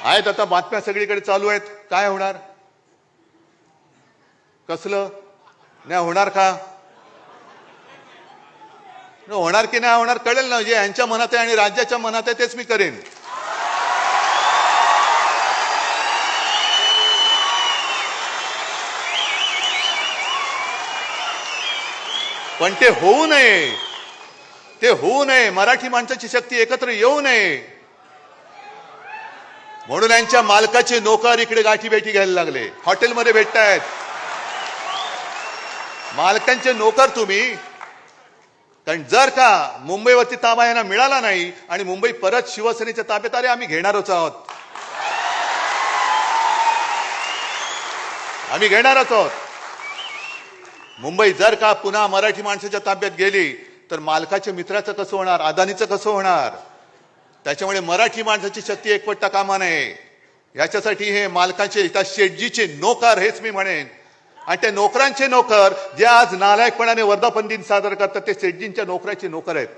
आहेत आता बातम्या सगळीकडे चालू आहेत. काय होणार? कसलं नाही होणार का? होणार की नाही होणार कळेल ना. जे यांच्या मनात आहे आणि राज्याच्या मनात आहे तेच मी करेन. पण ते होऊ नये, ते होऊ नये. मराठी माणसाची शक्ती एकत्र येऊ नये म्हणून यांच्या मालकाचे नोकर इकडे गाठी भेटी घ्यायला लागले. हॉटेलमध्ये भेटतायत मालकांचे नोकर तुम्ही. कारण जर का मुंबईवरती ताबा यांना मिळाला नाही आणि मुंबई परत शिवसेनेच्या ताब्यात आले, आम्ही घेणारच आहोत. आम्ही घेणारच आहोत. मुंबई जर का पुन्हा मराठी माणसाच्या ताब्यात गेली तर मालकाच्या मित्राचं कसं होणार? अदानीचं कसं होणार? त्याच्यामुळे मराठी माणसाची शक्ती एकवटता कामा नये. याच्यासाठी हे मालकाचे त्या शेटजीचे नोकर, हेच मी म्हणेन. आणि त्या नोकरांचे नोकर जे आज नालायकपणाने वर्धापन दिन साजरा करतात ते शेटजींच्या नोकराचे नोकर आहेत.